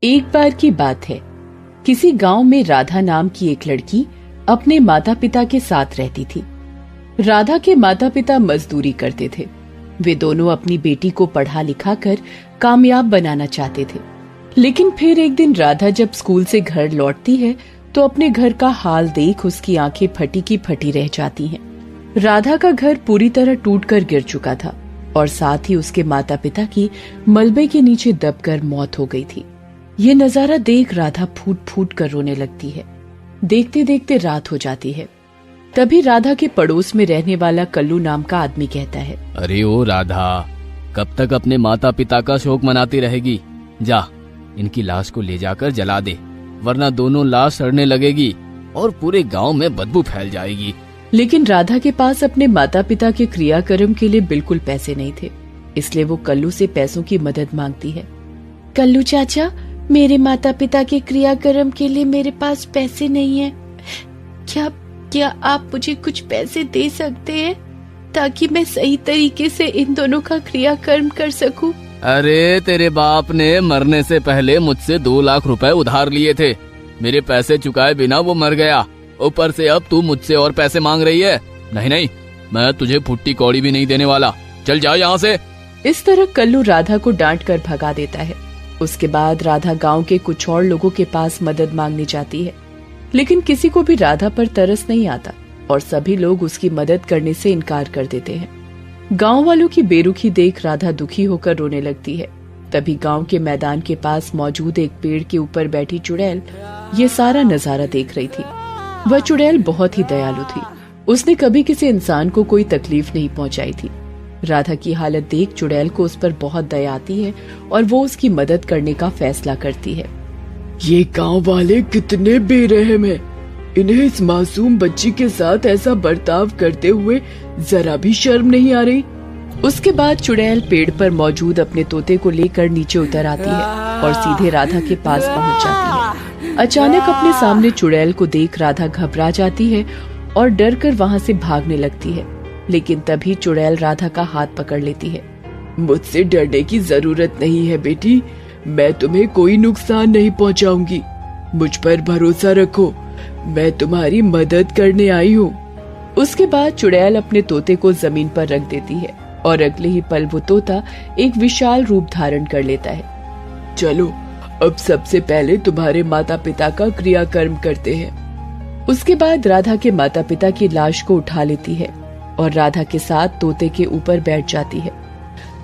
एक बार की बात है, किसी गांव में राधा नाम की एक लड़की अपने माता पिता के साथ रहती थी। राधा के माता पिता मजदूरी करते थे। वे दोनों अपनी बेटी को पढ़ा लिखा कर कामयाब बनाना चाहते थे। लेकिन फिर एक दिन राधा जब स्कूल से घर लौटती है तो अपने घर का हाल देख उसकी आंखें फटी की फटी रह जाती हैं। राधा का घर पूरी तरह टूटकर गिर चुका था और साथ ही उसके माता पिता की मलबे के नीचे दबकर मौत हो गई थी। ये नजारा देख राधा फूट फूट कर रोने लगती है। देखते देखते रात हो जाती है। तभी राधा के पड़ोस में रहने वाला कल्लू नाम का आदमी कहता है, अरे ओ राधा, कब तक अपने माता पिता का शोक मनाती रहेगी? जा, इनकी लाश को ले जाकर जला दे, वरना दोनों लाश सड़ने लगेगी और पूरे गांव में बदबू फैल जाएगी। लेकिन राधा के पास अपने माता पिता के क्रियाकर्म के लिए बिल्कुल पैसे नहीं थे, इसलिए वो कल्लू से पैसों की मदद मांगती है। कल्लू चाचा, मेरे माता पिता के क्रियाकर्म के लिए मेरे पास पैसे नहीं है। क्या आप मुझे कुछ पैसे दे सकते हैं ताकि मैं सही तरीके से इन दोनों का क्रियाकर्म कर सकूं? अरे तेरे बाप ने मरने से पहले मुझसे 2 लाख रुपए उधार लिए थे। मेरे पैसे चुकाए बिना वो मर गया। ऊपर से अब तू मुझसे और पैसे मांग रही है? नहीं, मैं तुझे फुट्टी कौड़ी भी नहीं देने वाला। चल जा यहाँ से। इस तरह कल्लू राधा को डांट कर भगा देता है। उसके बाद राधा गांव के कुछ और लोगों के पास मदद मांगने जाती है, लेकिन किसी को भी राधा पर तरस नहीं आता और सभी लोग उसकी मदद करने से इनकार कर देते हैं। गांव वालों की बेरुखी देख राधा दुखी होकर रोने लगती है। तभी गांव के मैदान के पास मौजूद एक पेड़ के ऊपर बैठी चुड़ैल ये सारा नजारा देख रही थी। वह चुड़ैल बहुत ही दयालु थी। उसने कभी किसी इंसान को कोई तकलीफ नहीं पहुंचाई थी। राधा की हालत देख चुड़ैल को उस पर बहुत दया आती है और वो उसकी मदद करने का फैसला करती है। ये गांव वाले कितने बेरहम हैं। इन्हें इस मासूम बच्ची के साथ ऐसा बर्ताव करते हुए जरा भी शर्म नहीं आ रही। उसके बाद चुड़ैल पेड़ पर मौजूद अपने तोते को लेकर नीचे उतर आती है और सीधे राधा के पास पहुंच जाती है। अचानक अपने सामने चुड़ैल को देख राधा घबरा जाती है और डर कर वहाँ से भागने लगती है। लेकिन तभी चुड़ैल राधा का हाथ पकड़ लेती है। मुझसे डरने की जरूरत नहीं है बेटी, मैं तुम्हें कोई नुकसान नहीं पहुंचाऊंगी। मुझ पर भरोसा रखो, मैं तुम्हारी मदद करने आई हूँ। उसके बाद चुड़ैल अपने तोते को जमीन पर रख देती है और अगले ही पल वो तोता एक विशाल रूप धारण कर लेता है। चलो, अब सबसे पहले तुम्हारे माता पिता का क्रियाकर्म करते हैं। उसके बाद राधा के माता पिता की लाश को उठा लेती है और राधा के साथ तोते के ऊपर बैठ जाती है।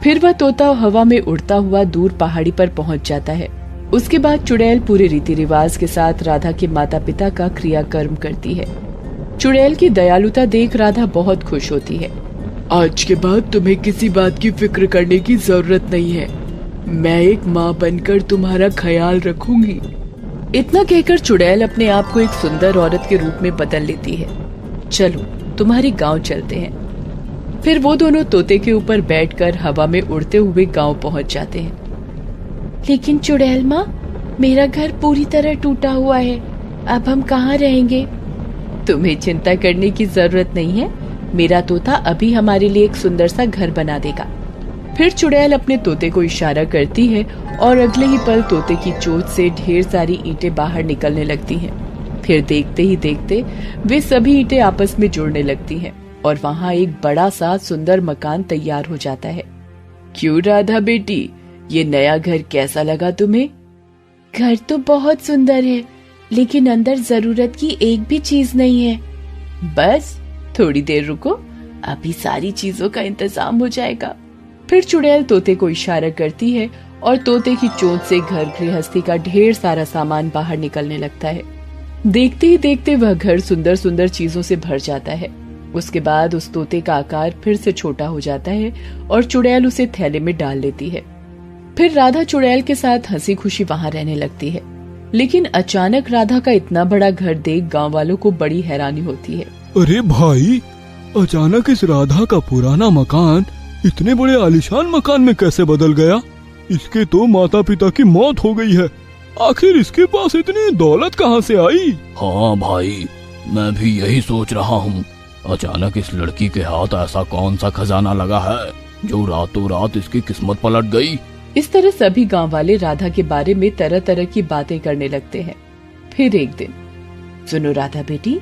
फिर वह तोता हवा में उड़ता हुआ दूर पहाड़ी पर पहुंच जाता है। उसके बाद चुड़ैल पूरे रीति रिवाज के साथ राधा के माता पिता का क्रियाकर्म करती है। चुड़ैल की दयालुता देख राधा बहुत खुश होती है। आज के बाद तुम्हें किसी बात की फिक्र करने की जरूरत नहीं है। मैं एक माँ बनकर तुम्हारा ख्याल रखूंगी। इतना कहकर चुड़ैल अपने आप को एक सुंदर औरत के रूप में बदल लेती है। चलो, तुम्हारे गांव चलते हैं। फिर वो दोनों तोते के ऊपर बैठकर हवा में उड़ते हुए गांव पहुंच जाते हैं। लेकिन चुड़ैल माँ, मेरा घर पूरी तरह टूटा हुआ है। अब हम कहाँ रहेंगे? तुम्हें चिंता करने की जरूरत नहीं है। मेरा तोता अभी हमारे लिए एक सुंदर सा घर बना देगा। फिर चुड़ैल अपने तोते को इशारा करती है और अगले ही पल तोते की चोंच से ढेर सारी ईंटें बाहर निकलने लगती हैं। फिर देखते ही देखते वे सभी ईंटें आपस में जुड़ने लगती हैं और वहाँ एक बड़ा सा सुंदर मकान तैयार हो जाता है। क्यों राधा बेटी, ये नया घर कैसा लगा तुम्हें? घर तो बहुत सुंदर है, लेकिन अंदर जरूरत की एक भी चीज नहीं है। बस थोड़ी देर रुको, अभी सारी चीजों का इंतजाम हो जाएगा। फिर चुड़ैल तोते को इशारा करती है और तोते की चोंच से घर गृहस्थी का ढेर सारा सामान बाहर निकलने लगता है। देखते ही देखते वह घर सुंदर सुंदर चीजों से भर जाता है। उसके बाद उस तोते का आकार फिर से छोटा हो जाता है और चुड़ैल उसे थैले में डाल लेती है। फिर राधा चुड़ैल के साथ हंसी खुशी वहाँ रहने लगती है। लेकिन अचानक राधा का इतना बड़ा घर देख गांव वालों को बड़ी हैरानी होती है। अरे भाई, अचानक इस राधा का पुराना मकान इतने बड़े आलीशान मकान में कैसे बदल गया? इसके तो माता पिता की मौत हो गई है। आखिर इसके पास इतनी दौलत कहाँ से आई? हाँ भाई, मैं भी यही सोच रहा हूँ। अचानक इस लड़की के हाथ ऐसा कौन सा खजाना लगा है जो रातों रात इसकी किस्मत पलट गई? इस तरह सभी गांव वाले राधा के बारे में तरह तरह की बातें करने लगते हैं। फिर एक दिन, सुनो राधा बेटी,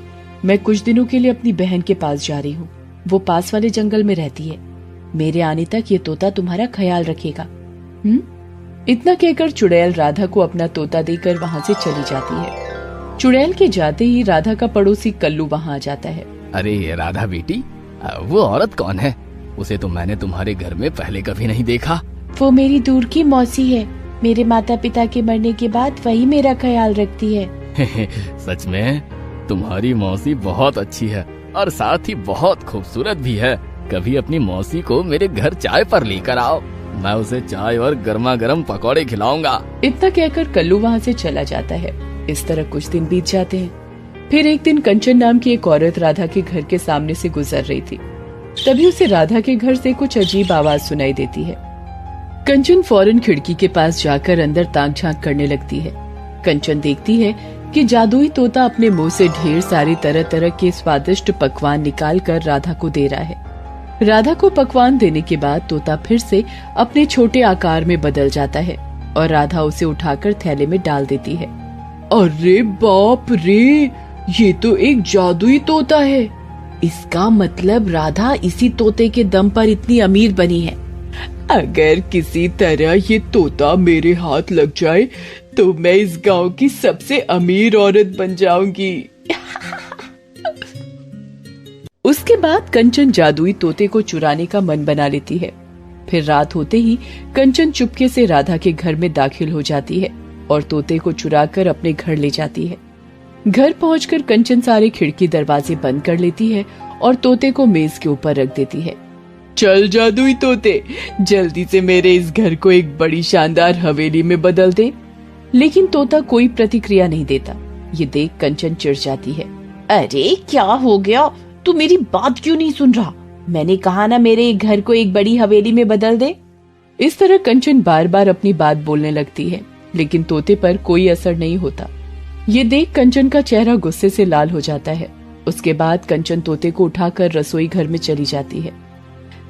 मैं कुछ दिनों के लिए अपनी बहन के पास जा रही हूँ। वो पास वाले जंगल में रहती है। मेरे आने तक ये तोता तुम्हारा ख्याल रखेगा। इतना कहकर चुड़ैल राधा को अपना तोता देकर वहाँ से चली जाती है। चुड़ैल के जाते ही राधा का पड़ोसी कल्लू वहाँ आ जाता है। अरे राधा बेटी, वो औरत कौन है? उसे तो मैंने तुम्हारे घर में पहले कभी नहीं देखा। वो मेरी दूर की मौसी है। मेरे माता पिता के मरने के बाद वही मेरा ख्याल रखती है। सच में तुम्हारी मौसी बहुत अच्छी है और साथ ही बहुत खूबसूरत भी है। कभी अपनी मौसी को मेरे घर चाय पर लेकर आओ, मैं उसे चाय और गर्मा गर्म पकौड़े खिलाऊंगा। इतना कहकर कल्लू वहाँ से चला जाता है। इस तरह कुछ दिन बीत जाते हैं। फिर एक दिन कंचन नाम की एक औरत राधा के घर के सामने से गुजर रही थी। तभी उसे राधा के घर से कुछ अजीब आवाज सुनाई देती है। कंचन फौरन खिड़की के पास जाकर अंदर ताक झांक करने लगती है। कंचन देखती है कि जादुई तोता अपने मुंह से ढेर सारी तरह तरह के स्वादिष्ट पकवान निकाल कर राधा को दे रहा है। राधा को पकवान देने के बाद तोता फिर से अपने छोटे आकार में बदल जाता है और राधा उसे उठाकर थैले में डाल देती है। अरे बाप रे, ये तो एक जादुई तोता है। इसका मतलब राधा इसी तोते के दम पर इतनी अमीर बनी है। अगर किसी तरह ये तोता मेरे हाथ लग जाए तो मैं इस गांव की सबसे अमीर औरत बन जाऊंगी। उसके बाद कंचन जादुई तोते को चुराने का मन बना लेती है। फिर रात होते ही कंचन चुपके से राधा के घर में दाखिल हो जाती है और तोते को चुराकर अपने घर ले जाती है। घर पहुंचकर कंचन सारे खिड़की दरवाजे बंद कर लेती है और तोते को मेज के ऊपर रख देती है। चल जादुई तोते, जल्दी से मेरे इस घर को एक बड़ी शानदार हवेली में बदल दे। लेकिन तोता कोई प्रतिक्रिया नहीं देता। ये देख कंचन चिढ़ जाती है। अरे क्या हो गया, तू मेरी बात क्यों नहीं सुन रहा? मैंने कहा ना मेरे घर को एक बड़ी हवेली में बदल दे। इस तरह कंचन बार बार अपनी बात बोलने लगती है, लेकिन तोते पर कोई असर नहीं होता। ये देख कंचन का चेहरा गुस्से से लाल हो जाता है। उसके बाद कंचन तोते को उठाकर रसोई घर में चली जाती है।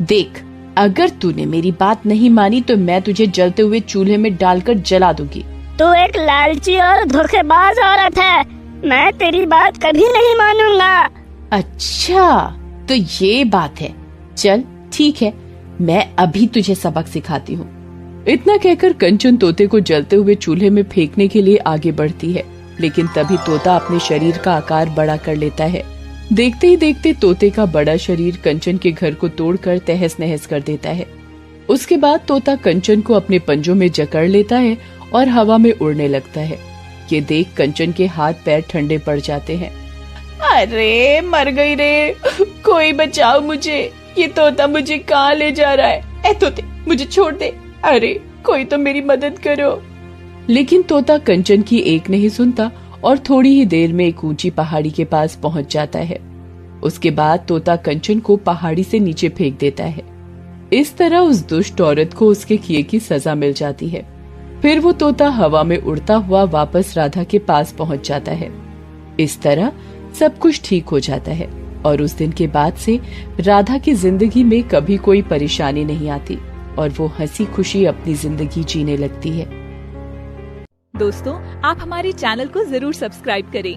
देख, अगर तूने मेरी बात नहीं मानी तो मैं तुझे जलते हुए चूल्हे में डालकर जला दूंगी। तू एक लालची और धोखेबाज औरत है। मैं तेरी बात कभी नहीं मानूंगा। अच्छा, तो ये बात है। चल ठीक है, मैं अभी तुझे सबक सिखाती हूँ। इतना कहकर कंचन तोते को जलते हुए चूल्हे में फेंकने के लिए आगे बढ़ती है, लेकिन तभी तोता अपने शरीर का आकार बड़ा कर लेता है। देखते ही देखते तोते का बड़ा शरीर कंचन के घर को तोड़कर तहस नहस कर देता है। उसके बाद तोता कंचन को अपने पंजों में जकड़ लेता है और हवा में उड़ने लगता है। ये देख कंचन के हाथ पैर ठंडे पड़ जाते हैं। अरे मर गई रे, कोई बचाओ मुझे, ये तोता मुझे कहाँ ले जा रहा है। ए तोते, मुझे छोड़ दे, अरे कोई तो मेरी मदद करो। लेकिन तोता कंचन की एक नहीं सुनता और थोड़ी ही देर में एक ऊंची पहाड़ी के पास पहुंच जाता है। उसके बाद तोता कंचन को पहाड़ी से नीचे फेंक देता है। इस तरह उस दुष्ट औरत को उसके किए की सजा मिल जाती है। फिर वो तोता हवा में उड़ता हुआ वापस राधा के पास पहुंच जाता है। इस तरह सब कुछ ठीक हो जाता है और उस दिन के बाद से राधा की जिंदगी में कभी कोई परेशानी नहीं आती और वो हंसी खुशी अपनी जिंदगी जीने लगती है। दोस्तों, आप हमारे चैनल को जरूर सब्सक्राइब करें